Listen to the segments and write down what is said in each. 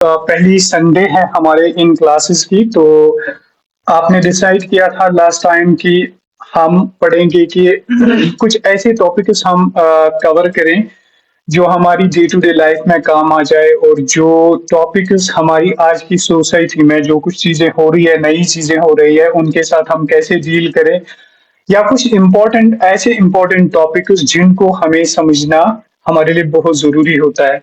पहली संडे है हमारे इन क्लासेस की, तो आपने डिसाइड किया था लास्ट टाइम कि हम पढ़ेंगे कि कुछ ऐसे टॉपिक्स हम कवर करें जो हमारी डे टू डे लाइफ में काम आ जाए, और जो टॉपिक्स हमारी आज की सोसाइटी में जो कुछ चीजें हो रही है, नई चीजें हो रही है, उनके साथ हम कैसे डील करें, या कुछ इम्पोर्टेंट टॉपिक्स जिनको हमें समझना हमारे लिए बहुत जरूरी होता है।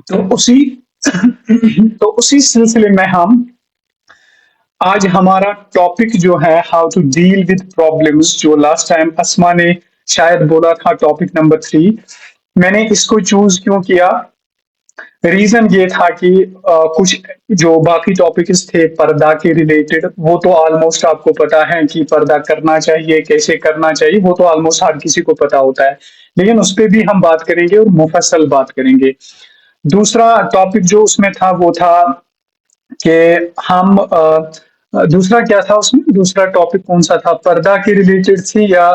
तो उसी तो उसी सिलसिले में हम आज हमारा टॉपिक जो है how to deal with problems, जो लास्ट टाइम अस्मा ने शायद बोला था टॉपिक नंबर 3, मैंने इसको चूज क्यों किया? रीजन ये था कि कुछ जो बाकी टॉपिक्स थे पर्दा के रिलेटेड, वो तो ऑलमोस्ट आपको पता है कि पर्दा करना चाहिए, कैसे करना चाहिए, वो तो ऑलमोस्ट हर किसी को पता होता है, लेकिन उस पर भी हम बात करेंगे और मुफस्सल बात करेंगे। दूसरा टॉपिक जो उसमें था वो था कि हम दूसरा क्या था उसमें, दूसरा टॉपिक कौन सा था? पर्दा के रिलेटेड थी या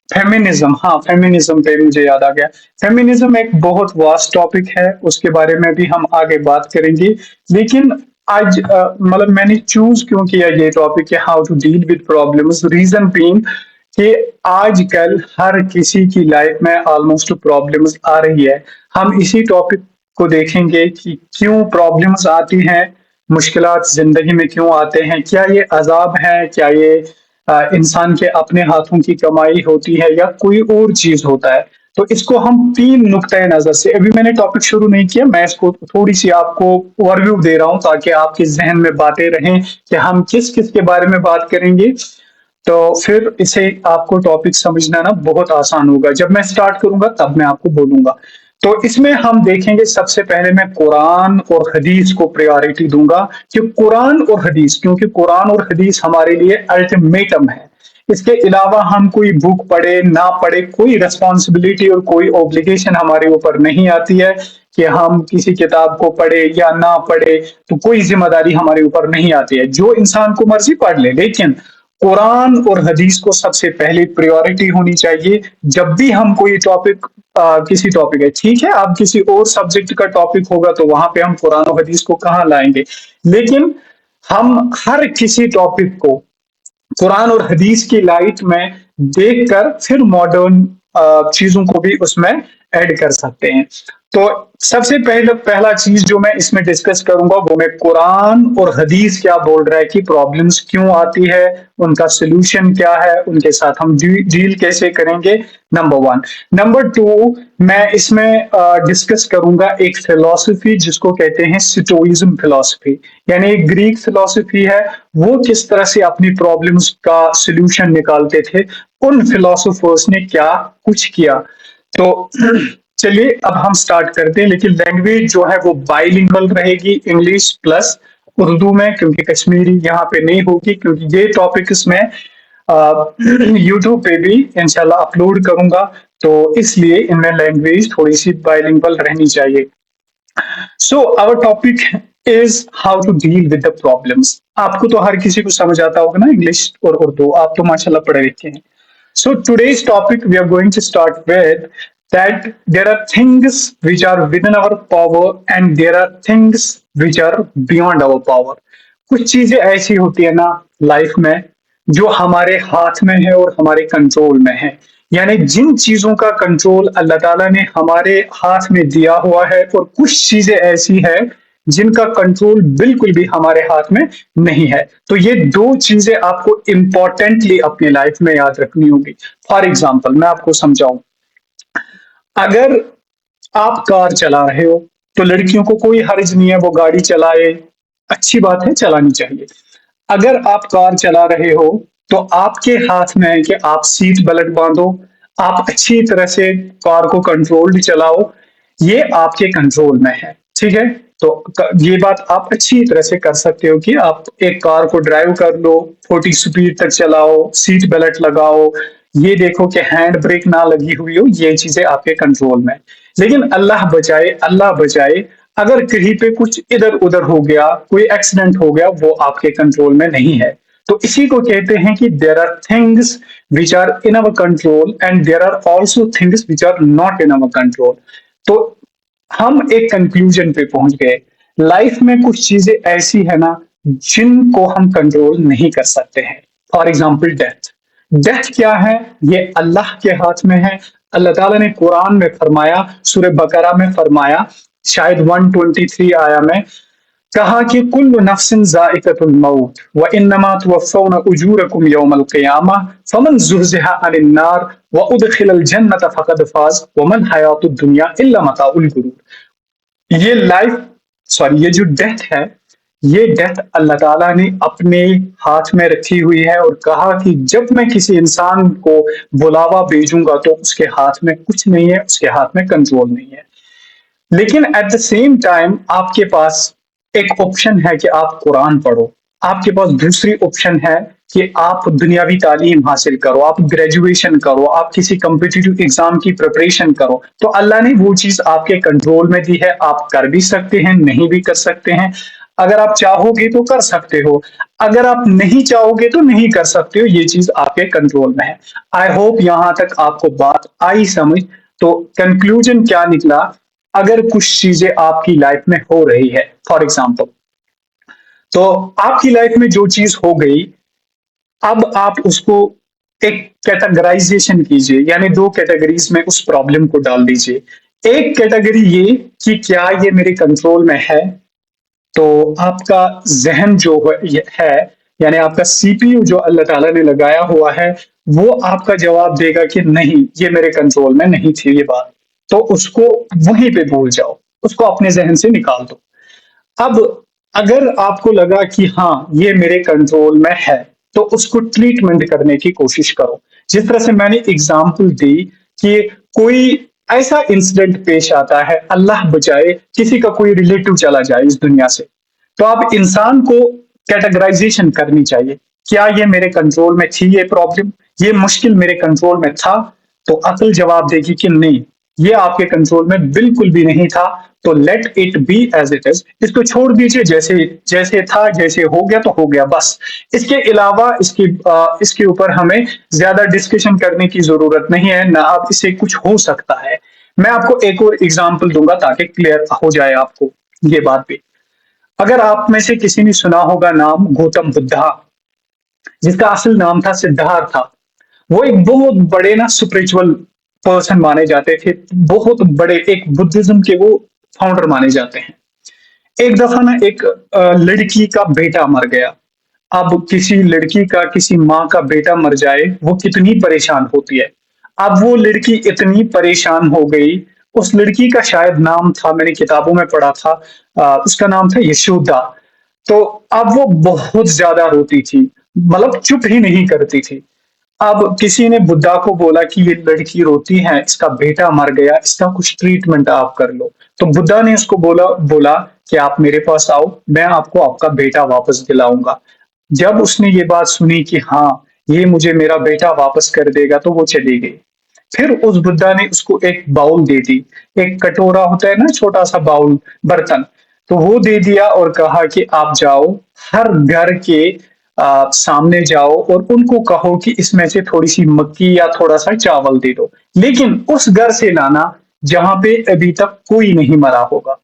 फेमिनिज्म? हाँ, फेमिनिज्म पे मुझे याद आ गया। फेमिनिज्म एक बहुत वास्ट टॉपिक है, उसके बारे में भी हम आगे बात करेंगे, लेकिन आज मतलब मैंने चूज क्यों किया ये topic, how to deal with problems, reason being कि आजकल हर किसी की लाइफ में ऑलमोस्ट प्रॉब्लम्स आ रही है। हम इसी टॉपिक को देखेंगे कि क्यों प्रॉब्लम्स आती हैं, मुश्किलात जिंदगी में क्यों आते हैं, क्या ये अजाब है, क्या ये इंसान के अपने हाथों की कमाई होती है, या कोई और चीज होता है। तो इसको हम 3 नुक्ते नजर से, अभी मैंने टॉपिक शुरू नहीं किया, मैं इसको थोड़ी सी आपको ओवरव्यू दे रहा हूं ताकि आपके जहन में बातें रहें कि हम किस किस के बारे में बात करेंगे। तो फिर इसे आपको टॉपिक समझना ना बहुत आसान होगा। जब मैं स्टार्ट करूंगा तब मैं आपको बोलूंगा। तो इसमें हम देखेंगे, सबसे पहले मैं कुरान और हदीस को प्रायोरिटी दूंगा, कि कुरान और हदीस, क्योंकि कुरान और हदीस हमारे लिए अल्टीमेटम है। इसके अलावा हम कोई बुक पढ़े ना पढ़े, कोई रेस्पॉन्सिबिलिटी और कोई ऑब्लिगेशन हमारे ऊपर नहीं आती है कि हम किसी किताब को पढ़े या ना पढ़े, तो कोई जिम्मेदारी हमारे ऊपर नहीं आती है। जो इंसान को मर्जी पढ़ ले, लेकिन कुरान और हदीस को सबसे पहले प्रायोरिटी होनी चाहिए जब भी हम कोई टॉपिक, किसी टॉपिक है, ठीक है, आप किसी और सब्जेक्ट का टॉपिक होगा तो वहां पे हम कुरान और हदीस को कहाँ लाएंगे, लेकिन हम हर किसी टॉपिक को कुरान और हदीस की लाइट में देखकर फिर मॉडर्न चीजों को भी उसमें ऐड कर सकते हैं। तो सबसे पहला चीज जो मैं इसमें डिस्कस करूंगा वो मैं कुरान और हदीस क्या बोल रहा है कि प्रॉब्लम्स क्यों आती है, उनका सोल्यूशन क्या है, उनके साथ हम डील कैसे करेंगे, नंबर 1। नंबर 2, मैं इसमें डिस्कस करूंगा एक फिलॉसफी जिसको कहते हैं स्टोइज्म फिलॉसफी, यानी एक ग्रीक फिलॉसफी है, वो किस तरह से अपनी प्रॉब्लम्स का सोल्यूशन निकालते थे, उन फिलोसोफर्स ने क्या कुछ किया। तो चलिए अब हम स्टार्ट करते हैं, लेकिन लैंग्वेज जो है वो बाइलिंगुअल रहेगी, इंग्लिश प्लस उर्दू में, क्योंकि कश्मीरी यहाँ पे नहीं होगी, क्योंकि ये टॉपिक इसमें यूट्यूब पे भी इंशाल्लाह अपलोड करूंगा, तो इसलिए इनमें लैंग्वेज थोड़ी सी बाइलिंगुअल रहनी चाहिए। So our topic is how to deal with the problems. आपको तो हर किसी को समझ आता होगा ना इंग्लिश और उर्दू, आप तो माशाल्लाह पढ़े लिखे हैं। So today's topic we are going to start with that there are things which are within our power and there are things which are beyond our power. कुछ चीजें ऐसी होती है ना लाइफ में जो हमारे हाथ में है और हमारे कंट्रोल में है, यानी जिन चीजों का कंट्रोल अल्लाह ताला ने हमारे हाथ में दिया हुआ है, और कुछ चीजें ऐसी है जिनका कंट्रोल बिल्कुल भी हमारे हाथ में नहीं है। तो ये 2 चीजें आपको इंपॉर्टेंटली अपनी लाइफ में याद रखनी होगी। फॉर एग्जाम्पल मैं आपको समझाऊं, अगर आप कार चला रहे हो तो लड़कियों को कोई हर्ज नहीं है वो गाड़ी चलाए, अच्छी बात है, चलानी चाहिए। अगर आप कार चला रहे हो तो आपके हाथ में है कि आप सीट बेल्ट बांधो, आप अच्छी तरह से कार को कंट्रोल्ड चलाओ, ये आपके कंट्रोल में है, ठीक है। तो ये बात आप अच्छी तरह से कर सकते हो कि आप एक कार को ड्राइव कर लो, 40 स्पीड तक चलाओ, सीट बेल्ट लगाओ, ये देखो कि हैंड ब्रेक ना लगी हुई हो, ये चीजें आपके कंट्रोल में। लेकिन अल्लाह बचाए, अगर कहीं पे कुछ इधर उधर हो गया, कोई एक्सीडेंट हो गया, वो आपके कंट्रोल में नहीं है। तो इसी को कहते हैं कि there are things which are in our control and there are also things which are not in our control. तो हम एक कंक्लूजन पे पहुंच गए। लाइफ में कुछ चीजें ऐसी है ना जिनको हम कंट्रोल नहीं कर सकते हैं। For example death. डेथ क्या है? ये अल्लाह के हाथ में है। अल्लाह ताला ने कुरान में फरमाया, सूरह बकरा में फरमाया, शायद 123 आया में कहा कि कुल्लु नफ्सिन जाइकतुल मौत व इन्नमा तुवफ़्फ़ौना उजूरकुम यौमल क़ियामा फमन ज़ुहज़िहा अनिन नार व उदखिलल जन्नत फ़क़द फ़ाज़ व मन हयातुद दुनिया इल्ला मताउल गुरूर। ये लाइफ सॉरी ये जो डेथ है, ये डेथ अल्लाह ताला ने अपने हाथ में रखी हुई है और कहा कि जब मैं किसी इंसान को बुलावा भेजूंगा तो उसके हाथ में कुछ नहीं है, उसके हाथ में कंट्रोल नहीं है। लेकिन एट द सेम टाइम आपके पास एक ऑप्शन है कि आप कुरान पढ़ो। आपके पास दूसरी ऑप्शन है कि आप दुनियावी तालीम हासिल करो, आप ग्रेजुएशन करो, आप किसी कॉम्पिटिटिव एग्जाम की प्रिपरेशन करो। तो अल्लाह ने वो चीज आपके कंट्रोल में दी है, आप कर भी सकते हैं, नहीं भी कर सकते हैं। अगर आप चाहोगे तो कर सकते हो, अगर आप नहीं चाहोगे तो नहीं कर सकते हो। ये चीज आपके कंट्रोल में है। आई होप यहां तक आपको बात आई समझ। तो कंक्लूजन क्या निकला? अगर कुछ चीजें आपकी लाइफ में हो रही है, फॉर एग्जाम्पल, तो आपकी लाइफ में जो चीज हो गई, अब आप उसको एक कैटेगराइजेशन कीजिए, यानी दो कैटेगरीज में उस प्रॉब्लम को डाल दीजिए। एक कैटेगरी ये कि क्या ये मेरे कंट्रोल में है, तो आपका जहन जो है यानी आपका सीपीयू जो अल्लाह ताला ने लगाया हुआ है, वो आपका जवाब देगा कि नहीं, ये मेरे कंट्रोल में नहीं थी ये बात। तो उसको वहीं पे भूल जाओ, उसको अपने जहन से निकाल दो। अब अगर आपको लगा कि हाँ ये मेरे कंट्रोल में है, तो उसको ट्रीटमेंट करने की कोशिश करो। जिस तरह से मैंने एग्जाम्पल दी कि कोई ऐसा इंसिडेंट पेश आता है, अल्लाह बचाए, किसी का कोई रिलेटिव चला जाए इस दुनिया से, तो आप इंसान को कैटेगराइजेशन करनी चाहिए। क्या ये मेरे कंट्रोल में थी ये प्रॉब्लम, ये मुश्किल मेरे कंट्रोल में था? तो अकल जवाब देगी कि नहीं, ये आपके कंट्रोल में बिल्कुल भी नहीं था। तो let it be as it is, इसको छोड़ दीजिए, जैसे जैसे था, जैसे हो गया तो हो गया बस। इसके अलावा इसके ऊपर हमें ज्यादा डिस्कशन करने की जरूरत नहीं है, ना अब इससे कुछ हो सकता है। मैं आपको एक और एग्जाम्पल दूंगा ताकि क्लियर हो जाए आपको ये बात भी। अगर आप में से किसी ने सुना होगा नाम गौतम बुद्धा, जिसका असल नाम था सिद्धार्थ था। वो एक बहुत बड़े ना स्पिरिचुअल पर्सन माने जाते थे, बहुत बड़े एक बुद्धिज्म के वो फाउंडर माने जाते हैं। एक दफा ना एक लड़की का बेटा मर गया। अब किसी लड़की का, किसी माँ का बेटा मर जाए, वो कितनी परेशान होती है। अब वो लड़की इतनी परेशान हो गई, उस लड़की का शायद नाम था, मैंने किताबों में पढ़ा था, उसका नाम था यशोदा। तो अब वो बहुत ज्यादा रोती थी, मतलब चुप ही नहीं करती थी। अब किसी ने बुद्धा को बोला कि ये लड़की रोती है, इसका बेटा मर गया, इसका कुछ ट्रीटमेंट आप कर लो। तो बुद्धा ने उसको बोला बोला कि आप मेरे पास आओ, मैं आपको आपका बेटा वापस दिलाऊंगा। जब उसने ये बात सुनी कि हाँ ये मुझे मेरा बेटा वापस कर देगा, तो वो चली गई। फिर उस बुद्धा ने उसको एक बाउल दे दी, एक कटोरा होता है ना, छोटा सा बाउल, बर्तन, तो वो दे दिया और कहा कि आप जाओ, हर घर के सामने जाओ और उनको कहो कि इसमें से थोड़ी सी मक्की या थोड़ा सा चावल दे दो, लेकिन उस घर से लाना जहां पे अभी तक कोई नहीं मरा होगा।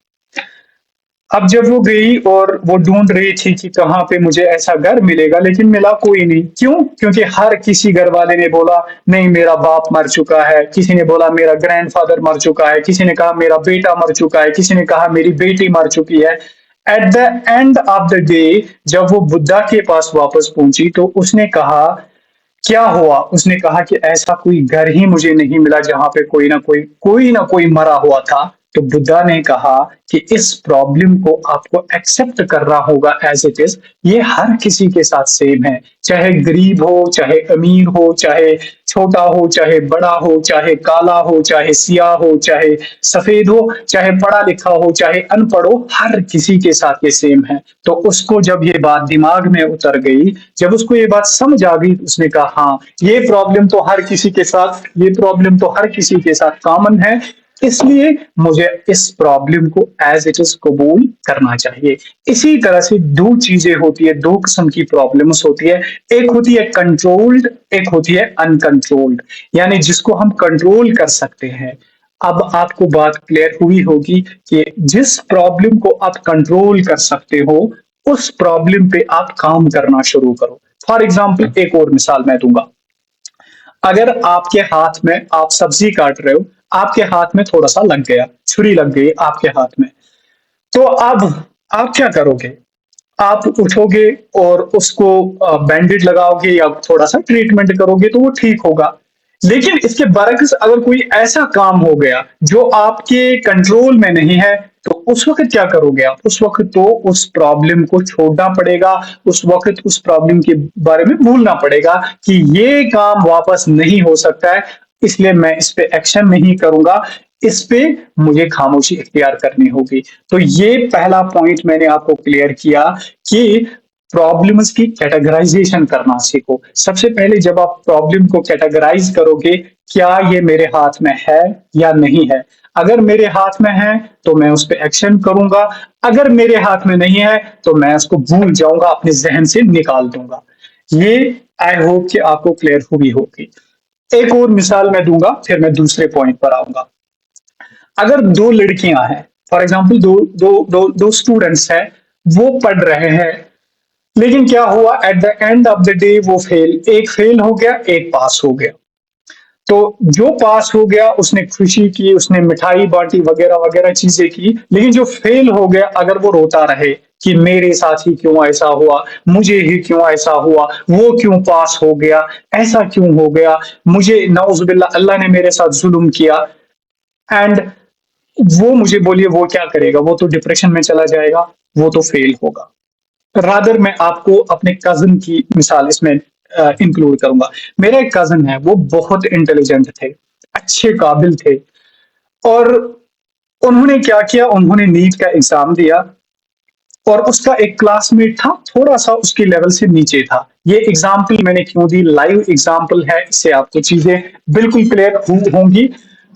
अब जब वो गई और वो ढूंढ रही थी कि कहाँ पे मुझे ऐसा घर मिलेगा, लेकिन मिला कोई नहीं। क्यों? क्योंकि हर किसी घर वाले ने बोला नहीं मेरा बाप मर चुका है, किसी ने बोला मेरा ग्रैंडफादर मर चुका है, किसी ने कहा मेरा बेटा मर चुका है, किसी ने कहा मेरी बेटी मर चुकी है। At the end of the day जब वो बुद्धा के पास वापस पहुंची तो उसने कहा क्या हुआ? उसने कहा कि ऐसा कोई घर ही मुझे नहीं मिला जहां पे कोई ना कोई मरा हुआ था। तो बुद्धा ने कहा कि इस प्रॉब्लम को आपको एक्सेप्ट करना होगा एज इट इज। ये हर किसी के साथ सेम है, चाहे गरीब हो, चाहे अमीर हो, चाहे छोटा हो, चाहे बड़ा हो, चाहे काला हो, चाहे सियाह हो, चाहे सफेद हो, चाहे पढ़ा लिखा हो, चाहे अनपढ़ हो, हर किसी के साथ ये सेम है। तो उसको जब ये बात दिमाग में उतर गई, जब उसको ये बात समझ आ गई, उसने कहा हाँ ये प्रॉब्लम तो हर किसी के साथ, ये प्रॉब्लम तो हर किसी के साथ कॉमन है, इसलिए मुझे इस प्रॉब्लम को एज इट इज कबूल करना चाहिए। इसी तरह से दो चीजें होती है, दो किस्म की प्रॉब्लम्स होती है। एक होती है कंट्रोल्ड, एक होती है अनकंट्रोल्ड, यानी जिसको हम कंट्रोल कर सकते हैं। اب آپ کو بات کلیئر ہوئی ہوگی کہ جس پرابلم کو آپ کنٹرول کر سکتے ہو اس پرابلم پہ آپ کام کرنا شروع کرو. فار ایگزامپل ایک اور مثال میں دوں گا. اگر آپ کے ہاتھ میں آپ سبزی کاٹ رہے ہو, آپ کے ہاتھ میں تھوڑا سا لگ گیا, چھری لگ گئی آپ کے ہاتھ میں, تو اب آپ کیا کرو گے؟ آپ اٹھو گے اور اس کو بینڈیڈ لگاؤ گے یا تھوڑا سا ٹریٹمنٹ کرو گے تو وہ ٹھیک ہوگا. لیکن اس کے برعکس اگر کوئی ایسا کام ہو گیا جو آپ کے کنٹرول میں نہیں ہے, تو اس وقت کیا کرو گے آپ؟ اس وقت تو اس پرابلم کو چھوڑنا پڑے گا, اس وقت اس پرابلم کے بارے میں بھولنا پڑے گا کہ یہ کام واپس نہیں ہو سکتا ہے, اس لیے میں اس پہ ایکشن نہیں کروں گا, اس پہ مجھے خاموشی اختیار کرنی ہوگی. تو یہ پہلا پوائنٹ میں نے آپ کو کلیئر کیا کہ پرابلمس کی کیٹاگرائزیشن کرنا سیکھو. سب سے پہلے جب آپ پرابلم کو کیٹاگرائز کرو گے, کیا یہ میرے ہاتھ میں ہے یا نہیں ہے؟ اگر میرے ہاتھ میں ہے تو میں اس پہ ایکشن کروں گا, اگر میرے ہاتھ میں نہیں ہے تو میں اس کو بھول جاؤں گا, اپنے ذہن سے نکال دوں گا. یہ آئی ہوپ کہ آپ کو کلیئر ہوئی ہوگی. ایک اور مثال میں دوں گا, پھر میں دوسرے پوائنٹ پر آؤں گا. اگر دو لڑکیاں ہیں, فار ایگزامپل دو اسٹوڈنٹس ہیں, وہ پڑھ رہے ہیں, لیکن کیا ہوا at the end of the day وہ فیل, ایک فیل ہو گیا ایک پاس ہو گیا. تو جو پاس ہو گیا اس نے خوشی کی, اس نے مٹھائی بانٹی وغیرہ وغیرہ چیزیں کی, لیکن جو فیل ہو گیا اگر وہ روتا رہے کہ میرے ساتھ ہی کیوں ایسا ہوا, مجھے ہی کیوں ایسا ہوا, وہ کیوں پاس ہو گیا, ایسا کیوں ہو گیا, مجھے نعوذ باللہ اللہ نے میرے ساتھ ظلم کیا, اینڈ وہ مجھے بولیے وہ کیا کرے گا؟ وہ تو ڈپریشن میں چلا جائے گا, وہ تو فیل ہوگا. رادر میں آپ کو اپنے کزن کی مثال اس میں انکلوڈ کروں گا. میرا ایک کزن ہے, وہ بہت انٹیلیجنٹ تھے, اچھے قابل تھے, اور انہوں نے کیا کیا, انہوں نے نیٹ کا ایگزام دیا, اور اس کا ایک کلاس میٹ تھا تھوڑا سا اس کے لیول سے نیچے تھا. یہ ایگزامپل میں نے کیوں دی؟ لائیو ایگزامپل ہے, اس سے آپ کو چیزیں بالکل کلیئر ہوں گی,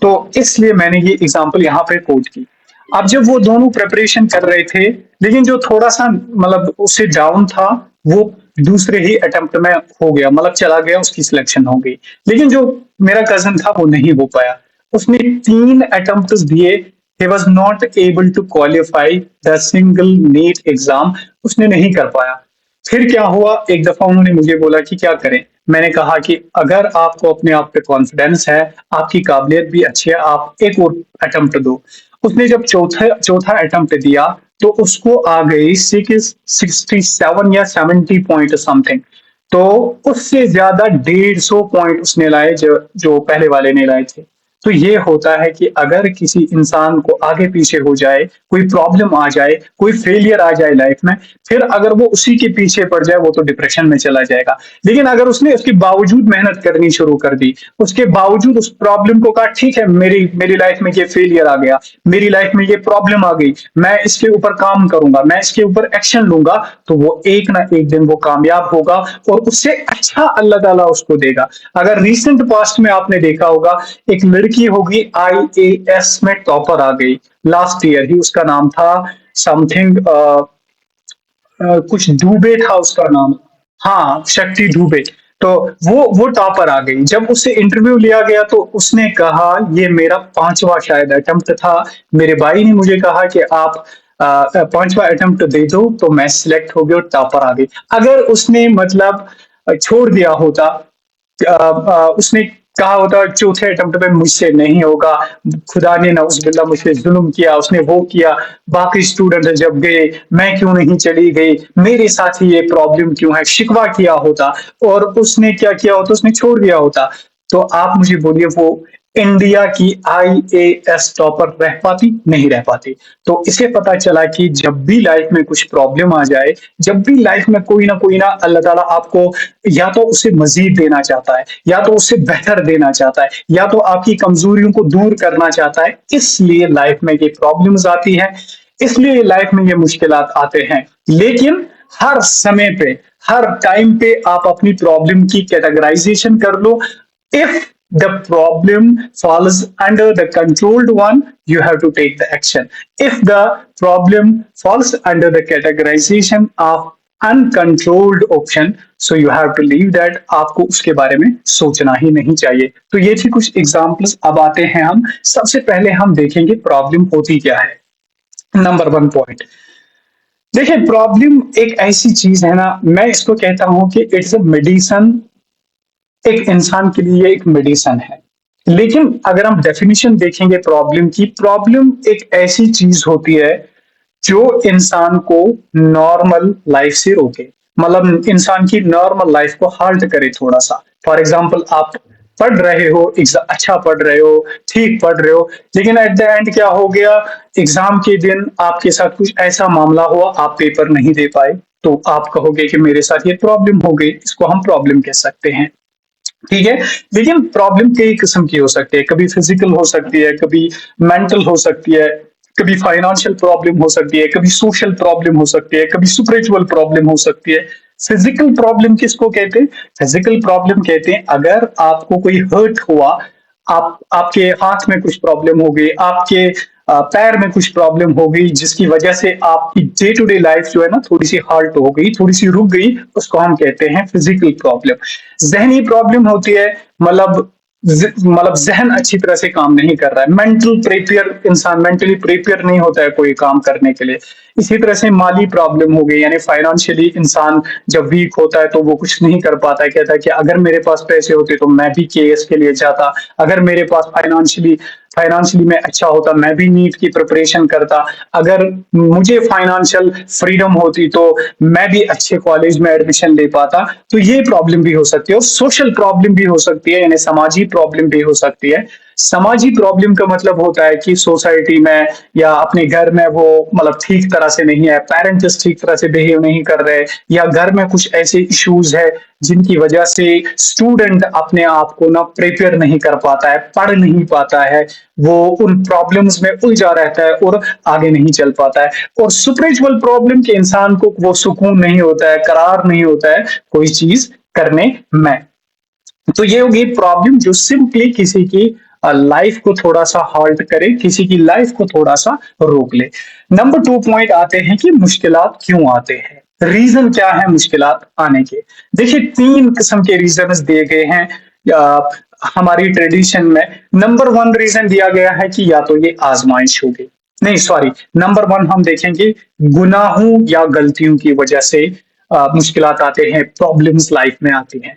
تو اس لیے میں نے یہ ایگزامپل یہاں پہ کوٹ کی. اب جب وہ دونوں پریپریشن کر رہے تھے, لیکن جو تھوڑا سا مطلب اس سے ڈاؤن تھا وہ دوسرے ہی اٹمپٹ میں ہو گیا, مطلب چلا گیا, اس کی سلیکشن ہو گئی. لیکن جو میرا کزن تھا وہ نہیں ہو پایا, اس نے 3 دیے, he was not able to qualify the single NEET exam, اس نے نہیں کر پایا. پھر کیا ہوا, ایک دفعہ انہوں نے مجھے بولا کہ کیا کریں. میں نے کہا کہ اگر آپ کو اپنے آپ پہ کانفیڈینس ہے, آپ کی قابلیت بھی اچھی ہے, آپ ایک اور اٹمپٹ دو. اس نے جب چوتھا اٹمپٹ دیا تو اس کو آ گئی 67 یا 70 پوائنٹ سم تھنگ. تو اس سے زیادہ 150 پوائنٹ اس نے لائے جو پہلے والے نے لائے تھے. تو یہ ہوتا ہے کہ اگر کسی انسان کو آگے پیچھے ہو جائے, کوئی پرابلم آ جائے, کوئی فیلئر آ جائے لائف میں, پھر اگر وہ اسی کے پیچھے پڑ جائے وہ تو ڈپریشن میں چلا جائے گا. لیکن اگر اس نے اس کے باوجود محنت کرنی شروع کر دی, اس کے باوجود اس پرابلم کو کہا ٹھیک ہے میری لائف میں یہ فیلئر آ گیا, میری لائف میں یہ پرابلم آ گئی, میں اس کے اوپر کام کروں گا, میں اس کے اوپر ایکشن لوں گا, تو وہ ایک نہ ایک دن وہ کامیاب ہوگا اور اس سے اچھا اللہ تعالیٰ اس کو دے گا. اگر ریسنٹ پاسٹ میں آپ نے دیکھا ہوگا, ایک لڑکی ہوگی IAS میں ٹاپر آ گئی لاسٹ ایئر ہی, اس کا نام تھا سم تھنگ کچھ ڈوبے تھا اس کا نام, ہاں شکتی ڈوبے. تو وہ ٹاپر آ گئی. جب اس سے انٹرویو لیا گیا تو اس نے کہا یہ میرا 5واں شاید اٹمپٹ تھا, میرے بھائی نے مجھے کہا کہ آپ 5واں اٹمپٹ دے دو, تو میں سلیکٹ ہو گئی اور ٹاپر آ گئی. اگر اس نے مطلب چھوڑ دیا ہوتا, اس نے کہا ہوتا چوتھے اٹمپٹ میں مجھ سے نہیں ہوگا, خدا نے نعوذ باللہ مجھ سے ظلم کیا, اس نے وہ کیا, باقی اسٹوڈنٹ جب گئے میں کیوں نہیں چلی گئی, میرے ساتھ ہی یہ پرابلم کیوں ہے, شکوہ کیا ہوتا, اور اس نے کیا کیا ہوتا, اس نے چھوڑ دیا ہوتا, تو آپ مجھے بولیے وہ انڈیا کی IAS ٹاپر رہ پاتی؟ نہیں رہ پاتی. تو اسے پتا چلا کہ جب بھی لائف میں کچھ پرابلم آ جائے, جب بھی لائف میں کوئی نہ اللہ تعالیٰ آپ کو یا تو اسے مزید دینا چاہتا ہے, یا تو اسے بہتر دینا چاہتا ہے, یا تو آپ کی کمزوریوں کو دور کرنا چاہتا ہے, اس لیے لائف میں یہ پرابلمز آتی ہیں, اس لیے لائف میں یہ مشکلات آتے ہیں. لیکن ہر سمے پہ, ہر ٹائم پہ آپ اپنی پرابلم کی کیٹاگرائزیشن کر لو. If the problem falls under the controlled one, you have to take the action. If the problem falls under the categorization of uncontrolled option, so you have to leave that. आपको उसके बारे में सोचना ही नहीं चाहिए. तो ये थी कुछ एग्जाम्पल्स. अब आते हैं हम, सबसे पहले हम देखेंगे प्रॉब्लम होती क्या है. नंबर वन पॉइंट, देखिए प्रॉब्लम एक ऐसी चीज है ना, मैं इसको कहता हूं कि इट्स अ मेडिसन. एक इंसान के लिए एक मेडिसन है. लेकिन अगर हम डेफिनेशन देखेंगे प्रॉब्लम की, प्रॉब्लम एक ऐसी चीज होती है जो इंसान को नॉर्मल लाइफ से रोके, मतलब इंसान की नॉर्मल लाइफ को हाल्ट करे थोड़ा सा. फॉर एग्जाम्पल, आप पढ़ रहे हो, अच्छा पढ़ रहे हो, ठीक पढ़ रहे हो, लेकिन एट द एंड क्या हो गया, एग्जाम के दिन आपके साथ कुछ ऐसा मामला हुआ, आप पेपर नहीं दे पाए, तो आप कहोगे कि मेरे साथ ये प्रॉब्लम हो गई. इसको हम प्रॉब्लम कह सकते हैं. ठीक है. लेकिन प्रॉब्लम कई किस्म की हो सकती है. कभी फिजिकल हो सकती है, कभी मेंटल हो सकती है, कभी फाइनेंशियल प्रॉब्लम हो सकती है, कभी सोशल प्रॉब्लम हो सकती है, कभी स्पिरिचुअल प्रॉब्लम हो सकती है. फिजिकल प्रॉब्लम किसको कहते हैं? फिजिकल प्रॉब्लम कहते हैं अगर आपको कोई हर्ट हुआ, आपके हाथ में कुछ प्रॉब्लम हो गई, आपके पैर में कुछ प्रॉब्लम हो गई, जिसकी वजह से आपकी डे टू डे लाइफ जो है ना थोड़ी सी हाल्ट हो गई, थोड़ी सी रुक गई, उसको हम कहते हैं फिजिकल प्रॉब्लम. जहनी प्रॉब्लम होती है, मतलब जहन अच्छी तरह से काम नहीं कर रहा है, मेंटल प्रिपेयर, इंसान मेंटली प्रिपेयर नहीं होता है कोई काम करने के लिए. इसी तरह से माली प्रॉब्लम हो गई, यानी फाइनेंशियली इंसान जब वीक होता है तो वो कुछ नहीं कर पाता है. कहता है कि अगर मेरे पास पैसे होते तो मैं भी केएस के लिए जाता, अगर मेरे पास फाइनेंशियली मैं अच्छा होता मैं भी नीट की प्रिपरेशन करता, अगर मुझे फाइनेंशियल फ्रीडम होती तो मैं भी अच्छे कॉलेज में एडमिशन ले पाता. तो ये प्रॉब्लम भी हो सकती है. और सोशल प्रॉब्लम भी हो सकती है, यानी समाजी प्रॉब्लम भी हो सकती है. समाजी प्रॉब्लम का मतलब होता है कि सोसाइटी में या अपने घर में वो मतलब ठीक तरह से नहीं है, पेरेंट्स ठीक तरह से बिहेव नहीं कर रहे, या घर में कुछ ऐसे इश्यूज है जिनकी वजह से स्टूडेंट अपने आप को ना प्रिपेयर नहीं कर पाता है, पढ़ नहीं पाता है, वो उन प्रॉब्लम्स में उलझा रहता है और आगे नहीं चल पाता है. और स्पिरिचुअल प्रॉब्लम के इंसान को वो सुकून नहीं होता है, करार नहीं होता है कोई चीज करने में. तो ये होगी प्रॉब्लम जो सिंपली किसी की लाइफ को थोड़ा सा हॉल्ट करे, किसी की लाइफ को थोड़ा सा रोक ले. नंबर टू पॉइंट आते हैं कि मुश्किलात क्यों आते हैं, रीजन क्या है मुश्किलात आने के. देखिए 3 किस्म के रीजन दिए गए हैं हमारी ट्रेडिशन में. नंबर 1 रीजन दिया गया है कि या तो ये आजमाइश होगी, नहीं सॉरी, नंबर 1 हम देखेंगे गुनाहों या गलतियों की वजह से मुश्किलात आते हैं, प्रॉब्लम्स लाइफ में आती हैं.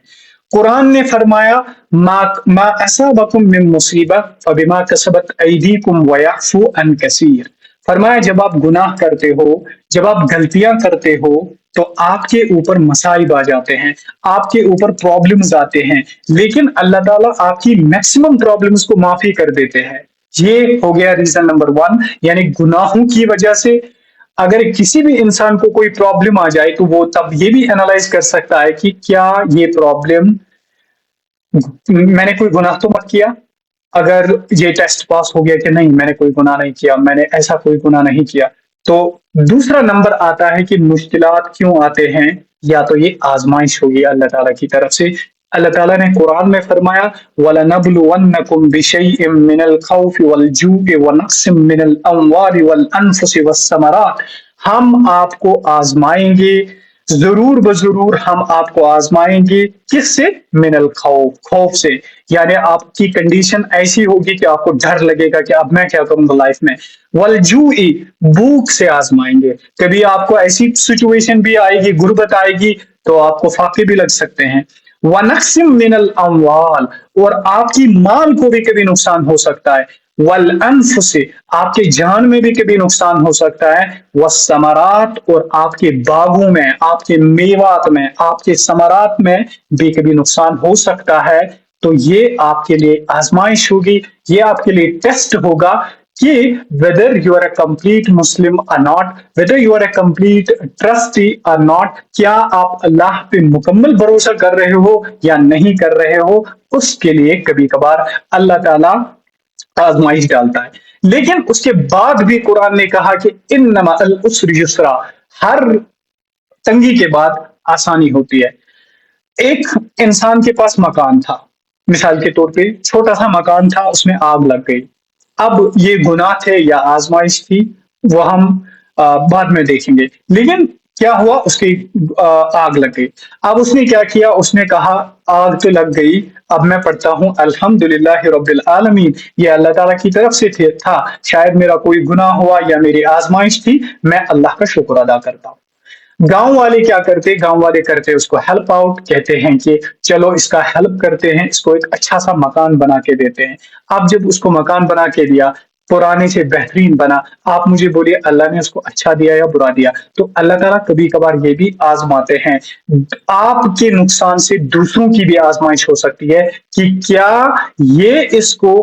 कुरान ने फरमाया मा असाबकुम मिन मुसीबत फबिमा कसबत ऐदीकुम वयअफू अन कसीर. फरमाया जब आप गुनाह करते हो, जब आप गलतियां करते हो, तो आपके ऊपर मसाइब आ जाते हैं, आपके ऊपर प्रॉब्लम्स आते हैं, लेकिन अल्लाह ताला आपकी मैक्सिमम प्रॉब्लम्स को माफी कर देते हैं. ये हो गया रीजन नंबर 1, यानी गुनाहों की वजह से अगर किसी भी इंसान को कोई प्रॉब्लम आ जाए तो वो तब ये भी एनालाइज कर सकता है कि क्या ये प्रॉब्लम, मैंने कोई गुनाह तो मत किया, अगर ये टेस्ट पास हो गया कि नहीं मैंने कोई गुनाह नहीं किया, मैंने ऐसा कोई गुनाह नहीं किया. तो दूसरा नंबर आता है कि मुश्किलात क्यों आते हैं, या तो ये आजमाइश होगी अल्लाह ताला की तरफ से. अल्लाह ताला ने कुरान में फरमाया वलनब्लुवन्नकुम बिशैइम मिनल खौफि वल जू'i व नक्सिम मिनल अमवालि वल अनफुसि वस्समरात. हम आपको आजमाएंगे, जरूर बजरूर हम आपको आजमाएंगे. किससे? मिनल खौफ, खौफ से, यानी आपकी कंडीशन ऐसी होगी कि आपको डर लगेगा कि अब मैं क्या करूंगा लाइफ में. वल जू'i, भूख से आजमाएंगे. कभी आपको ऐसी सिचुएशन भी आएगी, गुर्बत आएगी, तो आपको फाके भी लग सकते हैं. वनक्सिम मिनल अमवाल, और आपकी माल को भी कभी नुकसान हो सकता है. वल अनफुसे, आपके जान में भी कभी नुकसान हो सकता है. वस्समरात, और आपके बागों में, आपके मेवात में, आपके समरात में भी कभी नुकसान हो सकता है. तो ये आपके लिए आजमाइश होगी, ये आपके लिए टेस्ट होगा कि whether you are a complete Muslim or not, whether you are a complete trustee or not, क्या आप अल्लाह पे मुकम्मल भरोसा कर रहे हो या नहीं कर रहे हो. उसके लिए कभी कभार अल्लाह ताला आजमाइश डालता है. लेकिन उसके बाद भी कुरान ने कहा कि इन्नमा अल उसरि युसरा, हर तंगी के बाद आसानी होती है. एक इंसान के पास मकान था, मिसाल के तौर पे छोटा सा मकान था, उसमें आग लग गई. अब ये गुनाह थे या आजमाइश थी वो हम बाद में देखेंगे. लेकिन क्या हुआ, उसकी आग लग गई। अब उसने क्या किया, उसने कहा आग तो लग गई, अब मैं पढ़ता हूँ अल्हम्दुलिल्लाह रब्बिल आलमीन, ये अल्लाह ताला की तरफ से था, शायद मेरा कोई गुनाह हुआ या मेरी आजमाइश थी, मैं अल्लाह का शुक्र अदा करता हूँ। गांव वाले क्या करते, गांव वाले करते उसको हेल्प आउट, कहते हैं कि चलो इसका हेल्प करते हैं, इसको एक अच्छा सा मकान बना के देते हैं। अब जब उसको मकान बना के दिया, पुराने से बेहतरीन बना, आप मुझे बोलिए अल्लाह ने उसको अच्छा दिया या बुरा दिया? तो अल्लाह ताला कभी कभार ये भी आजमाते हैं, आपके नुकसान से दूसरों की भी आजमाइश हो सकती है कि क्या ये इसको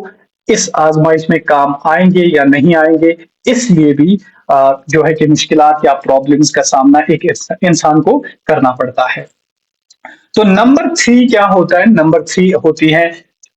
इस आजमाइश में काम आएंगे या नहीं आएंगे। इसलिए भी जो है कि मुश्किलात या प्रॉब्लम्स का सामना एक इंसान को करना पड़ता है। तो नंबर थ्री क्या होता है, नंबर थ्री होती है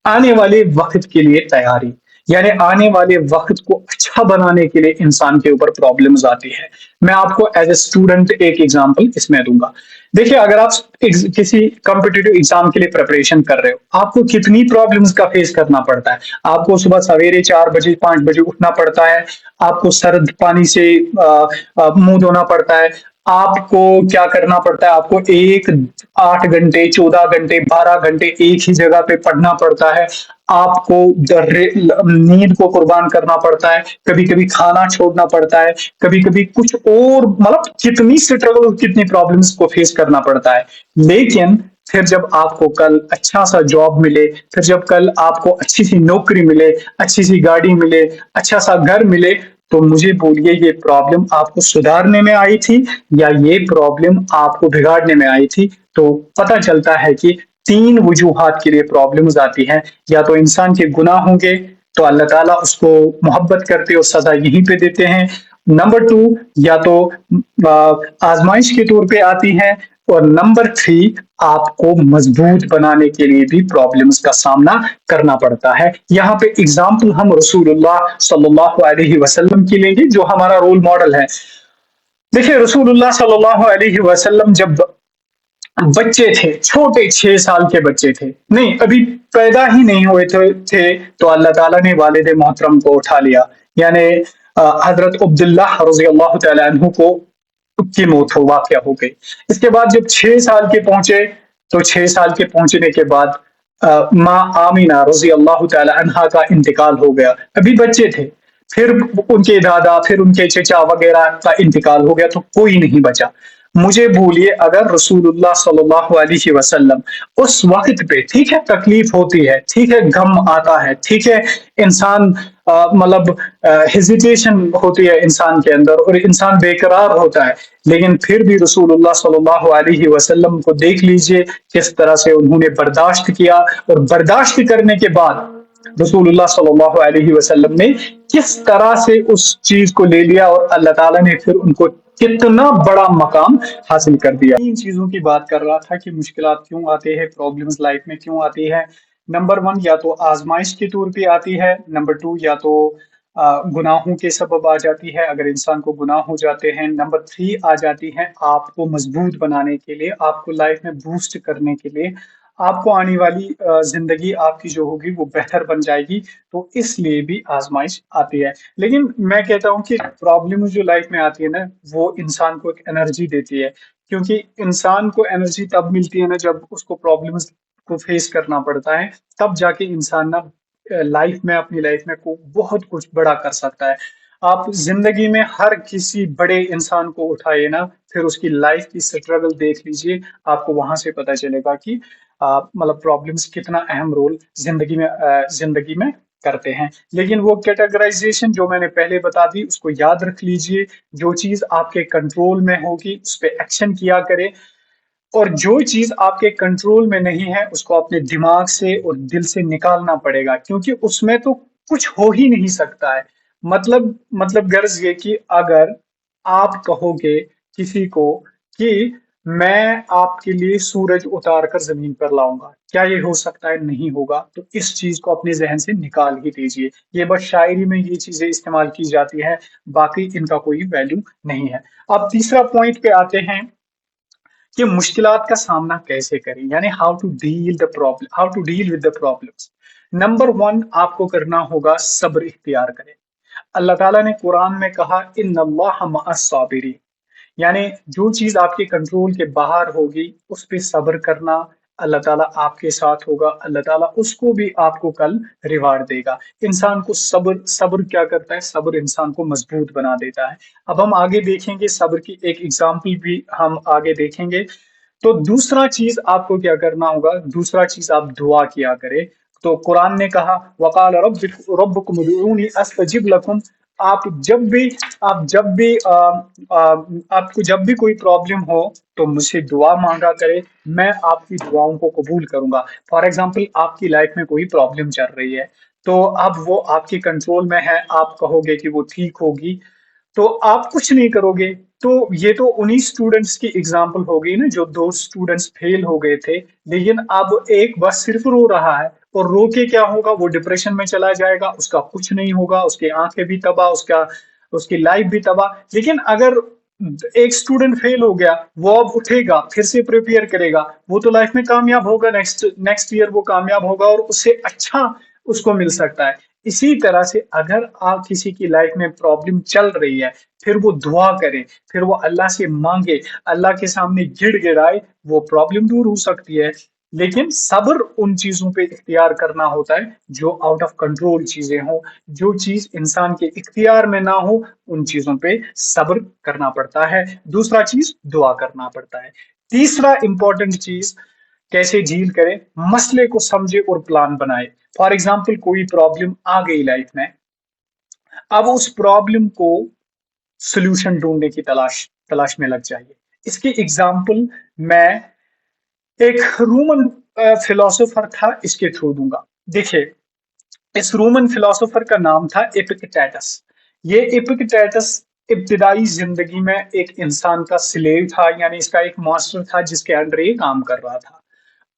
आने वाले वक्त के लिए तैयारी। यानी आने वाले वक्त को अच्छा बनाने के लिए इंसान के ऊपर प्रॉब्लम्स आती है। मैं आपको एज ए स्टूडेंट एक एग्जांपल इसमें दूंगा। देखिए, अगर आप किसी कॉम्पिटिटिव एग्जाम के लिए प्रिपरेशन कर रहे हो, आपको कितनी प्रॉब्लम्स का फेस करना पड़ता है। आपको सुबह सवेरे 4 बजे 5 बजे उठना पड़ता है, आपको सर्द पानी से मुंह धोना पड़ता है, आपको क्या करना पड़ता है, आपको एक 8 घंटे 14 घंटे 12 घंटे एक ही जगह पे पढ़ना पड़ता है, आपको नींद को कुर्बान करना पड़ता है, कभी कभी खाना छोड़ना पड़ता है, कभी कभी कुछ और, मतलब कितनी स्ट्रगल कितनी प्रॉब्लम्स को फेस करना पड़ता है। लेकिन फिर जब आपको कल अच्छा सा जॉब मिले, फिर जब कल आपको अच्छी सी नौकरी मिले, अच्छी सी गाड़ी मिले, अच्छा सा घर मिले, तो मुझे बोलिए ये प्रॉब्लम आपको सुधारने में आई थी या ये प्रॉब्लम आपको बिगाड़ने में आई थी। तो पता चलता है कि तीन वजूहात के लिए प्रॉब्लम्स आती हैं। या तो इंसान के गुनाह होंगे तो अल्लाह ताला उसको मोहब्बत करते और सजा यहीं पे देते हैं। नंबर टू, या तो आजमाइश के तौर पे आती है। और नंबर थ्री, आपको मजबूत बनाने के लिए भी प्रॉब्लम्स का सामना करना पड़ता है। यहाँ पे एग्जाम्पल हम रसूलुल्लाह सल्लल्लाहु अलैहि वसल्लम की लेंगे, जो हमारा रोल मॉडल है। देखिए, रसूलुल्लाह सल्लल्लाहु अलैहि वसल्लम जब बच्चे थे, छोटे 6 साल के बच्चे थे, नहीं अभी पैदा ही नहीं हुए थे, तो अल्लाह ताला ने वालिद मोहतरम को उठा लिया। यानी हजरत अब्दुल्लाह रजी अल्लाह तआला अन्हु को की मौत हो वाक़या हो गई। इसके बाद जब 6 साल के पहुंचे, तो 6 साल के पहुंचने के बाद माँ आमीना रजी अल्लाह तआला अन्हा का इंतकाल हो गया। अभी बच्चे थे, फिर उनके दादा, फिर उनके चचा वगैरह का इंतकाल हो गया, तो कोई नहीं बचा। मुझे बोलिए, अगर रसूलुल्लाह सल्लल्लाहु अलैहि वसल्लम उस वक्त पे, ठीक है तकलीफ होती है, ठीक है गम आता है, ठीक है इंसान मतलब हेजिटेशन होती है इंसान के अंदर और इंसान बेकरार होता है, लेकिन फिर भी रसूलुल्लाह सल्लल्लाहु अलैहि वसल्लम को देख लीजिए किस तरह से उन्होंने बर्दाश्त किया। और बर्दाश्त करने के बाद रसूलुल्लाह सल्लल्लाहु अलैहि वसल्लम ने किस तरह से उस चीज को ले लिया और अल्लाह ताला ने फिर उनको कितना बड़ा मकाम हासिल कर दिया। इन चीजों की बात कर रहा था कि मुश्किलात क्यों आते हैं, प्रॉब्लम्स लाइफ में क्यों आती है। नंबर वन, या तो आजमाइश के तौर पे आती है। नंबर टू, या तो गुनाहों के सबब आ जाती है, अगर इंसान को गुनाह हो जाते हैं। नंबर थ्री आ जाती है आपको मजबूत बनाने के लिए, आपको लाइफ में बूस्ट करने के लिए, आपको आने वाली जिंदगी आपकी जो होगी वो बेहतर बन जाएगी, तो इसलिए भी आजमाइश आती है। लेकिन मैं कहता हूँ कि प्रॉब्लम जो लाइफ में आती है ना, वो इंसान को एक एनर्जी देती है। क्योंकि इंसान को एनर्जी तब मिलती है ना जब उसको प्रॉब्लम्स को फेस करना पड़ता है, तब जाके इंसान ना लाइफ में, अपनी लाइफ में को बहुत कुछ बड़ा कर सकता है। आप जिंदगी में हर किसी बड़े इंसान को उठाइए ना, फिर उसकी लाइफ की स्ट्रगल देख लीजिए, आपको वहां से पता चलेगा कि मतलब प्रॉब्लम्स कितना अहम रोल जिंदगी में करते हैं। लेकिन वो कैटेगराइजेशन जो मैंने पहले बता दी, उसको याद रख लीजिए। जो चीज आपके कंट्रोल में होगी उस पर एक्शन किया करें, और जो चीज आपके कंट्रोल में नहीं है उसको अपने दिमाग से और दिल से निकालना पड़ेगा, क्योंकि उसमें तो कुछ हो ही नहीं सकता है। मतलब गर्ज ये कि अगर आप कहोगे किसी को कि मैं आपके लिए सूरज उतार कर जमीन पर लाऊंगा, क्या ये हो सकता है? नहीं होगा। तो इस चीज को अपने जहन से निकाल ही दीजिए। ये बस शायरी में ये चीजें इस्तेमाल की जाती है, बाकी इनका कोई वैल्यू नहीं है। अब तीसरा पॉइंट पे आते हैं कि मुश्किलात का सामना कैसे करें, यानी how to deal with the problems. Number one, आपको करना होगा सब्र इख्तियार करें। अल्लाह ताला ने कुरान में कहा, इन्नल्लाह मअस साबिरीन, یعنی جو چیز آپ کے کنٹرول کے باہر ہوگی اس پہ صبر کرنا، اللہ تعالیٰ آپ کے ساتھ ہوگا، اللہ تعالیٰ اس کو بھی آپ کو کل ریوارڈ دے گا۔ انسان کو صبر کیا کرتا ہے؟ صبر انسان کو مضبوط بنا دیتا ہے۔ اب ہم آگے دیکھیں گے، صبر کی ایک ایگزامپل بھی ہم آگے دیکھیں گے۔ تو دوسرا چیز آپ کو کیا کرنا ہوگا؟ دوسرا چیز آپ دعا کیا کرے۔ تو قرآن نے کہا وقال ربکم ادعونی استجب لکم۔ آپ جب بھی آپ جب بھی آپ کو جب بھی کوئی پرابلم ہو تو مجھ سے دعا مانگا کرے، میں آپ کی دعاؤں کو قبول کروں گا۔ فار ایگزامپل آپ کی لائف میں کوئی پرابلم چل رہی ہے، تو اب وہ آپ کے کنٹرول میں ہے، آپ کہو گے کہ وہ ٹھیک ہوگی، تو آپ کچھ نہیں کرو گے۔ تو یہ تو انہی اسٹوڈنٹس کی اگزامپل ہو گئی نا، جو دو اسٹوڈنٹس فیل ہو گئے تھے، لیکن اب ایک بس صرف رو رہا ہے، اور رو کے کیا ہوگا؟ وہ ڈپریشن میں چلا جائے گا، اس کا کچھ نہیں ہوگا، اس کی آنکھیں بھی تباہ، اس کی لائف بھی تباہ۔ لیکن اگر ایک اسٹوڈنٹ فیل ہو گیا، وہ اب اٹھے گا، پھر سے پریپیئر کرے گا، وہ تو لائف میں کامیاب ہوگا، نیکسٹ ایئر وہ کامیاب ہوگا، اور اس سے اچھا اس کو مل سکتا ہے۔ اسی طرح سے اگر آپ کسی کی لائف میں پرابلم چل رہی ہے، پھر وہ دعا کرے، پھر وہ اللہ سے مانگے، اللہ کے سامنے گڑ گڑائے، وہ پرابلم دور ہو سکتی ہے۔ لیکن صبر ان چیزوں پہ اختیار کرنا ہوتا ہے جو آؤٹ آف کنٹرول چیزیں ہوں، جو چیز انسان کے اختیار میں نہ ہو، ان چیزوں پہ صبر کرنا پڑتا ہے۔ دوسرا چیز دعا کرنا پڑتا ہے۔ تیسرا امپورٹنٹ چیز کیسے ڈیل کرے؟ مسئلے کو سمجھے اور پلان بنائے۔ فار ایگزامپل کوئی پرابلم آ گئی لائف میں، اب اس پرابلم کو سولوشن ڈھونڈنے کی تلاش میں لگ جائیے۔ اس کی ایگزامپل میں ایک رومن فلاسفر تھا، اس کے تھرو دوں گا۔ دیکھیے، اس رومن فلاسفر کا نام تھا ایپکٹیٹس۔ یہ ایپکٹیٹس ابتدائی زندگی میں ایک انسان کا سلیو تھا، یعنی اس کا ایک ماسٹر تھا جس کے انڈر یہ کام کر رہا تھا۔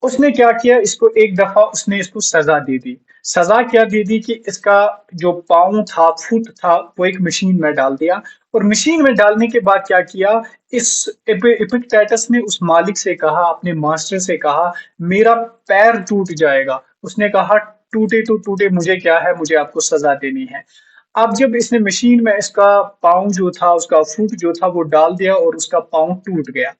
اس نے کیا کیا؟ اس کو ایک دفعہ اس نے اس کو سزا دے دی۔ سزا کیا دے دی کہ اس کا جو پاؤں تھا، فٹ تھا، وہ ایک مشین میں ڈال دیا، اور مشین میں ڈالنے کے بعد کیا کیا؟ اس ایپکٹیٹس نے اس مالک سے کہا، اپنے ماسٹر سے کہا، میرا پیر ٹوٹ جائے گا۔ اس نے کہا ٹوٹے تو ٹوٹے، مجھے کیا ہے، مجھے آپ کو سزا دینی ہے۔ اب جب اس نے مشین میں اس کا پاؤں جو تھا، اس کا فٹ جو تھا، وہ ڈال دیا اور اس کا پاؤں ٹوٹ گیا۔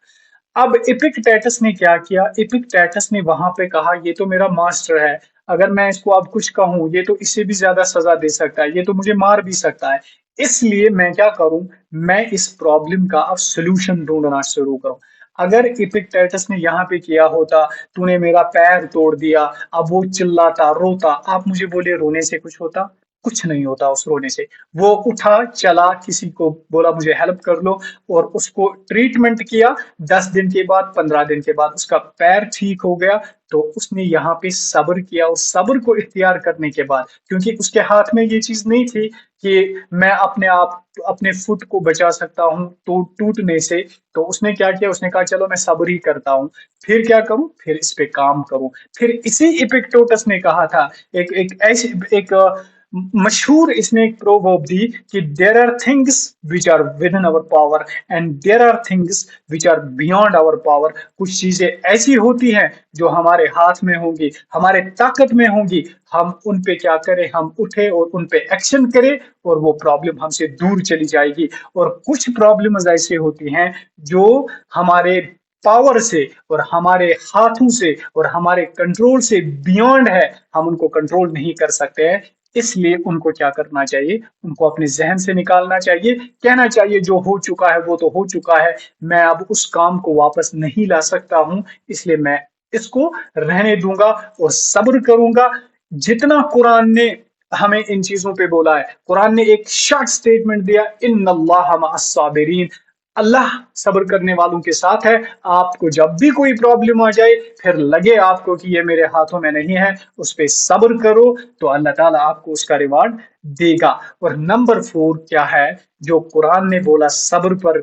اب ایپکٹیٹس نے کیا کیا؟ ایپکٹیٹس نے وہاں پہ کہا یہ تو میرا ماسٹر ہے، اگر میں اس کو اب کچھ کہوں یہ تو اس سے بھی زیادہ سزا دے سکتا ہے، یہ تو مجھے مار بھی سکتا ہے، اس لیے میں کیا کروں؟ میں اس پرابلم کا اب سولوشن ڈھونڈنا شروع کروں۔ اگر ایپکٹیٹس نے یہاں پہ کیا ہوتا تو نے میرا پیر توڑ دیا، اب وہ چلاتا روتا، آپ مجھے بولے رونے سے کچھ ہوتا؟ کچھ نہیں ہوتا اس رونے سے۔ وہ اٹھا چلا، کسی کو بولا مجھے ہیلپ کر لو، اور اس کو ٹریٹمنٹ کیا، 10 دن کے بعد 15 دن کے بعد اس کا پیر ٹھیک ہو گیا۔ تو اس نے یہاں پہ صبر کیا، اور صبر کو اختیار کرنے کے بعد، کیونکہ اس کے ہاتھ میں یہ چیز نہیں تھی کہ میں اپنے فٹ کو بچا سکتا ہوں تو ٹوٹنے سے، تو اس نے کیا کیا؟ اس نے کہا چلو میں صبر ہی کرتا ہوں، پھر کیا کروں؟ پھر اس پہ کام کروں۔ پھر اسی ایپکٹوٹس نے کہا تھا، ایک مشہور اس نے ایک پروورب دی کہ there are things which are within our power and there are things which are beyond our power. کچھ چیزیں ایسی ہوتی ہیں جو ہمارے ہاتھ میں ہوں گی، ہمارے طاقت میں ہوں گی، ہم ان پہ کیا کریں؟ ہم اٹھے اور ان پہ ایکشن کریں، اور وہ پرابلم ہم سے دور چلی جائے گی۔ اور کچھ پرابلمز ایسے ہوتی ہیں جو ہمارے پاور سے اور ہمارے ہاتھوں سے اور ہمارے کنٹرول سے بیونڈ ہے، ہم ان کو کنٹرول نہیں کر سکتے ہیں۔ اس لیے ان کو کیا کرنا چاہیے؟ ان کو اپنے ذہن سے نکالنا چاہیے، کہنا چاہیے جو ہو چکا ہے وہ تو ہو چکا ہے، میں اب اس کام کو واپس نہیں لا سکتا ہوں، اس لیے میں اس کو رہنے دوں گا اور صبر کروں گا۔ جتنا قرآن نے ہمیں ان چیزوں پہ بولا ہے، قرآن نے ایک شارٹ سٹیٹمنٹ دیا، ان اللہ مع الصابرین، اللہ صبر کرنے والوں کے ساتھ ہے۔ آپ کو جب بھی کوئی پرابلم آ جائے، پھر لگے آپ کو کہ یہ میرے ہاتھوں میں نہیں ہے، اس پہ صبر کرو تو اللہ تعالیٰ آپ کو اس کا ریوارڈ دے گا۔ اور نمبر 4 کیا ہے جو قرآن نے بولا صبر پر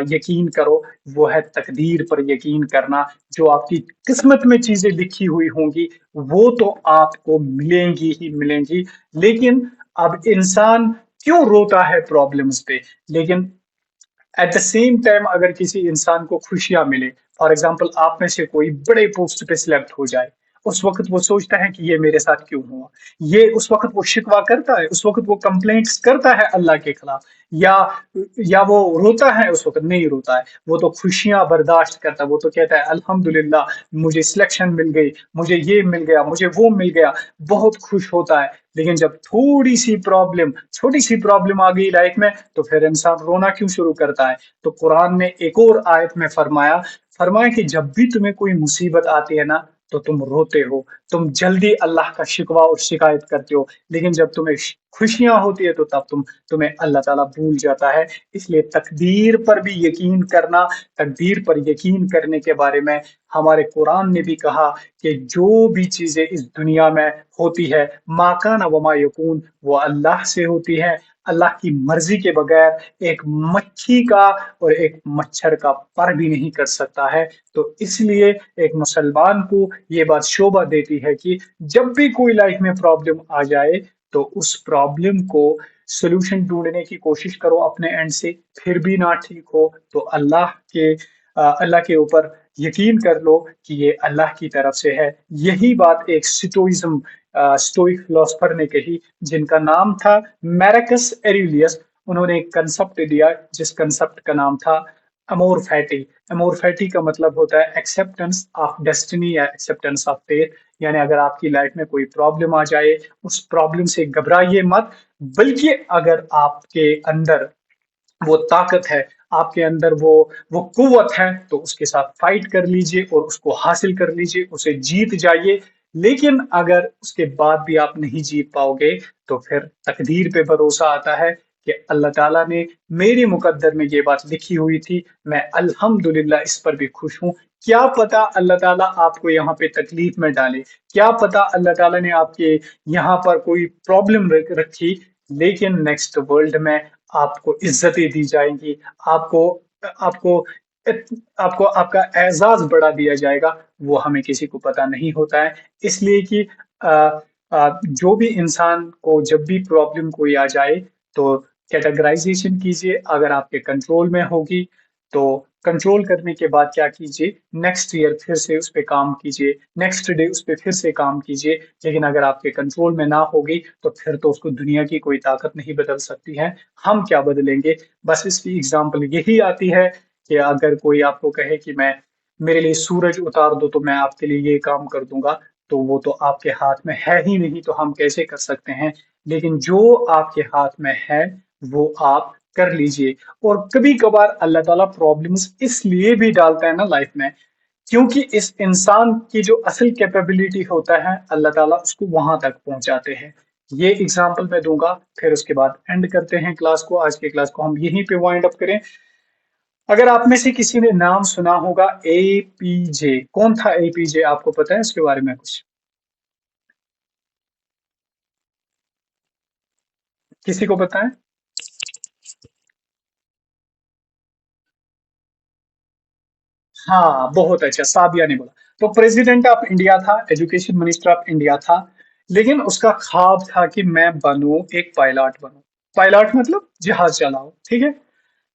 یقین کرو؟ وہ ہے تقدیر پر یقین کرنا۔ جو آپ کی قسمت میں چیزیں لکھی ہوئی ہوں گی وہ تو آپ کو ملیں گی ہی ملیں گی، لیکن اب انسان کیوں روتا ہے پرابلمز پہ؟ لیکن ایٹ دا سیم ٹائم اگر کسی انسان کو خوشیاں ملے، فار ایگزامپل آپ میں سے کوئی بڑے پوسٹ پہ سلیکٹ ہو جائے، उस वक्त वो सोचता है कि ये मेरे साथ क्यों हुआ। ये उस वक्त वो शिकवा करता है, उस वक्त वो कंप्लेंट्स करता है अल्लाह के खिलाफ, या वो रोता है, उस वक्त नहीं रोता है। वो तो खुशियां बर्दाश्त करता है, वो तो कहता है अल्हम्दुलिल्लाह मुझे सिलेक्शन मिल गई, मुझे ये मिल गया, मुझे वो मिल गया, बहुत खुश होता है। लेकिन जब थोड़ी सी प्रॉब्लम, छोटी सी प्रॉब्लम आ गई लाइफ में, तो फिर इंसान रोना क्यों शुरू करता है। तो कुरान ने एक और आयत में फरमाया फरमाया कि जब भी तुम्हें कोई मुसीबत आती है ना, तो तुम रोते हो, तुम जल्दी अल्लाह का शिकवा और शिकायत करते हो, लेकिन जब तुम्हें खुशियां होती है तो तब तुम्हें अल्लाह ताला भूल जाता है। इसलिए तकदीर पर भी यकीन करना, तकदीर पर यकीन करने के बारे में हमारे कुरान ने भी कहा कि जो भी चीजें इस दुनिया में होती है, माकाना वमा यकून, वो अल्लाह से होती है। अल्लाह की मर्जी के बगैर एक मक्खी का और एक मच्छर का पर भी नहीं कर सकता है। तो इसलिए एक मुसलमान को ये बात शोभा देती है कि जब भी कोई लाइफ में प्रॉब्लम आ जाए, तो उस प्रॉब्लम को सोल्यूशन ढूंढने की कोशिश करो अपने एंड से। फिर भी ना ठीक हो तो अल्लाह के ऊपर यकीन कर लो कि ये अल्लाह की तरफ से है। यही बात एक स्टोइक फिलोसफर ने कही, जिनका नाम था मैरकस एरिलियस। उन्होंने एक कंसेप्ट दिया, जिस कंसेप्ट का नाम था अमोर फैटी। अमोर फैटी का मतलब होता है एक्सेप्टेंस ऑफ डेस्टिनी या एक्सेप्टेंस ऑफ फेथ। यानी अगर आपकी लाइफ में कोई प्रॉब्लम आ जाए, उस प्रॉब्लम से घबराइए मत, बल्कि अगर आपके अंदर वो ताकत है, आपके अंदर वो कुव्वत है, तो उसके साथ फाइट कर लीजिए और उसको हासिल कर लीजिए, उसे जीत जाइए। लेकिन अगर उसके बाद भी आप नहीं जीत पाओगे, तो फिर तकदीर पे भरोसा आता है कि अल्लाह ताला ने मेरे मुकद्दर में ये बात लिखी हुई थी, मैं अल्हम्दुलिल्लाह इस पर भी खुश हूँ। क्या पता अल्लाह ताला आपको यहाँ पे तकलीफ में डाले, क्या पता अल्लाह ताला ने आपके यहाँ पर कोई प्रॉब्लम रखी, लेकिन नेक्स्ट वर्ल्ड में आपको इज्जतें दी जाएंगी, आपको आपको आपको आपका एजाज बढ़ा दिया जाएगा। वो हमें किसी को पता नहीं होता है। इसलिए कि जो भी इंसान को जब भी प्रॉब्लम कोई आ जाए, तो कैटेगराइजेशन कीजिए, अगर आपके कंट्रोल में होगी तो कंट्रोल करने के बाद क्या कीजिए, नेक्स्ट ईयर फिर से उस पर काम कीजिए, नेक्स्ट डे उस पर फिर से काम कीजिए। लेकिन अगर आपके कंट्रोल में ना होगी, तो फिर तो उसको दुनिया की कोई ताकत नहीं बदल सकती है। हम क्या बदलेंगे। बस इसकी एग्जाम्पल यही आती है कि अगर कोई आपको कहे कि मैं मेरे लिए सूरज उतार दो तो मैं आपके लिए ये काम कर दूंगा, तो वो तो आपके हाथ में है ही नहीं, तो हम कैसे कर सकते हैं। लेकिन जो आपके हाथ में है वो आप कर लीजिए। और कभी कभार अल्लाह ताला प्रॉब्लम्स इसलिए भी डालता है ना लाइफ में, क्योंकि इस इंसान की जो असल कैपेबिलिटी होता है, अल्लाह ताला उसको वहां तक पहुंचाते हैं। ये एग्जाम्पल मैं दूंगा, फिर उसके बाद एंड करते हैं क्लास को। आज के क्लास को हम यहीं पे वाइंड अप करें। अगर आप में से किसी ने नाम सुना होगा एपीजे, कौन था एपीजे, आपको पता है उसके बारे में कुछ, किसी को पता है। हाँ, बहुत अच्छा, सादिया ने बोला। तो प्रेसिडेंट ऑफ इंडिया था, एजुकेशन मिनिस्टर ऑफ इंडिया था, लेकिन उसका ख्वाब था कि मैं बनूं, एक पायलट बनूं। पायलट मतलब जहाज चलाओ, ठीक है।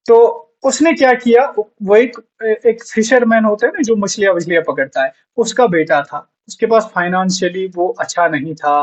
तो उसने क्या किया, वो एक फिशरमैन होता है ना जो मछलियां वछलियां पकड़ता है, उसका बेटा था। उसके पास फाइनेंशियली वो अच्छा नहीं था,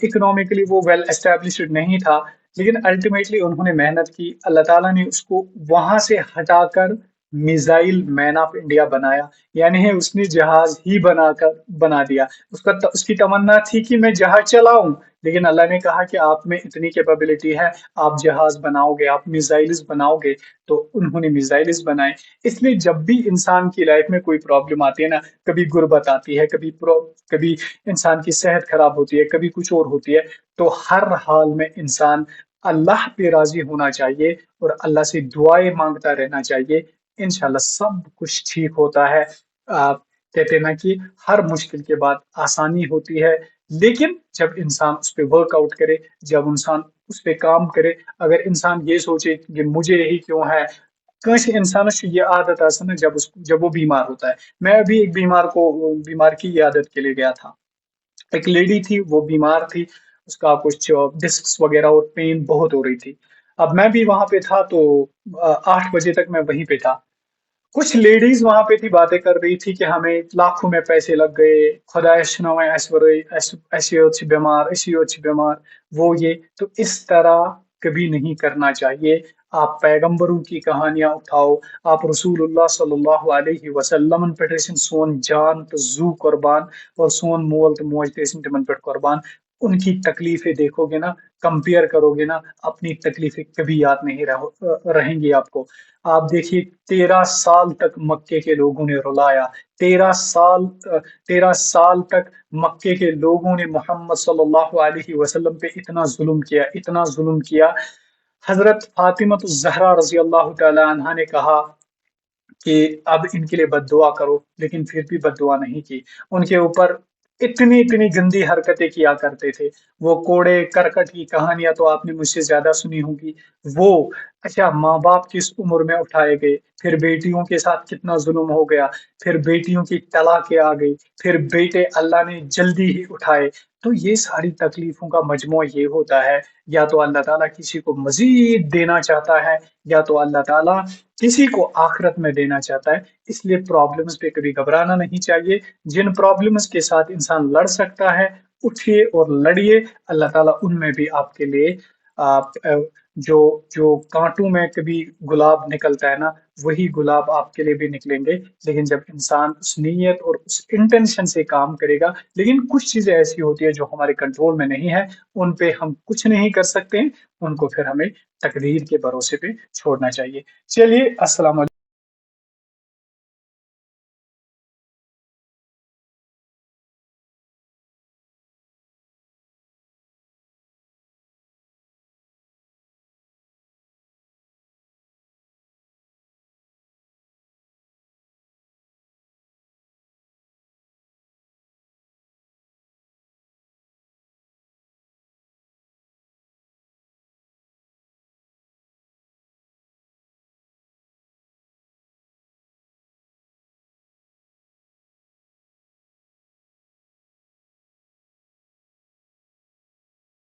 इकोनॉमिकली वो वेल एस्टेब्लिश्ड नहीं था। लेकिन अल्टीमेटली उन्होंने मेहनत की, अल्लाह ताला ने उसको वहां से हटाकर मिसाइल मैन ऑफ इंडिया बनाया। यानी है उसने जहाज ही बना दिया। उसकी तमन्ना थी कि मैं जहाज चलाऊं, लेकिन अल्लाह ने कहा कि आप में इतनी कैपेबिलिटी है, आप जहाज बनाओगे, आप मिसाइल्स बनाओगे। तो उन्होंने मिसाइल्स बनाए। इसलिए जब भी इंसान की लाइफ में कोई प्रॉब्लम आती है ना, कभी गुर्बत आती है, कभी इंसान की सेहत खराब होती है, कभी कुछ और होती है, तो हर हाल में इंसान अल्लाह पे राजी होना चाहिए और अल्लाह से दुआएं मांगता रहना चाहिए। इंशाल्लाह सब कुछ ठीक होता है। कहते हैं ना कि हर मुश्किल के बाद आसानी होती है। लेकिन जब इंसान उस पर वर्कआउट करे, जब इंसान उस पर काम करे, अगर इंसान ये सोचे कि मुझे यही क्यों है, कैसे इंसान ये आदत आसा ना, जब वो बीमार होता है। मैं अभी एक बीमार की आदत के लिए गया था। एक लेडी थी, वो बीमार थी, उसका कुछ डिस्क वगैरह और पेन बहुत हो रही थी। अब मैं भी वहां पे था, तो 8 बजे तक मैं वहीं पे था। कुछ लेडीज वहां पे थी, बातें कर रही थी कि हमें लाखों में पैसे लग गए, खुदा ऐसी अच्छी बीमार, ऐसी अच्छी बीमार, वो ये। तो इस तरह कभी नहीं करना चाहिए। आप पैगंबरों की कहानियां उठाओ, आप रसूलुल्लाह सल्लल्लाहु अलैहि वसल्लम पे सोन जान तो जू कुर्बान और सोन मोल तो मोज तिमन पे कुर्बान। उनकी तकलीफें देखोगे ना, कंपेयर करोगे ना, अपनी तकलीफें कभी याद नहीं रहेंगी आपको। आप देखिए, 13 साल तक मक्के के लोगों ने रुलाया। 13 साल, 13 साल तक मक्के के लोगों ने मोहम्मद सल्लल्लाहु अलैहि वसल्लम पे इतना जुल्म किया, इतना जुल्म किया। हजरत फातिमा जहरा रजी अल्लाह तआला अन्हा ने कहा कि अब इनके लिए बद्दुआ करो, लेकिन फिर भी बद्दुआ नहीं की। उनके ऊपर इतनी इतनी गंदी हरकतें किया करते थे। वो कोड़े करकट की कहानियां तो आपने मुझसे ज्यादा सुनी होगी। वो, अच्छा, माँ बाप किस उम्र में उठाए गए, फिर बेटियों के साथ कितना जुल्म हो गया, फिर बेटियों की तलाकें आ गई, फिर बेटे अल्लाह ने जल्दी ही उठाए। तो ये सारी तकलीफों का मजमू ये होता है। या तो अल्लाह ताला किसी को मजीद देना चाहता है, या तो अल्लाह ताला किसी को आखिरत में देना चाहता है। इसलिए प्रॉब्लम्स पे कभी घबराना नहीं चाहिए। जिन प्रॉब्लम्स के साथ इंसान लड़ सकता है, उठिए और लड़िए। अल्लाह ताला उनमें भी आपके लिए आप जो जो कांटों में कभी गुलाब निकलता है ना, वही गुलाब आपके लिए भी निकलेंगे। लेकिन जब इंसान उस नीयत और उस इंटेंशन से काम करेगा। लेकिन कुछ चीजें ऐसी होती है जो हमारे कंट्रोल में नहीं है, उन पे हम कुछ नहीं कर सकते हैं। उनको फिर हमें तकदीर के भरोसे पे छोड़ना चाहिए। चलिए, अस्सलाम वालेकुम।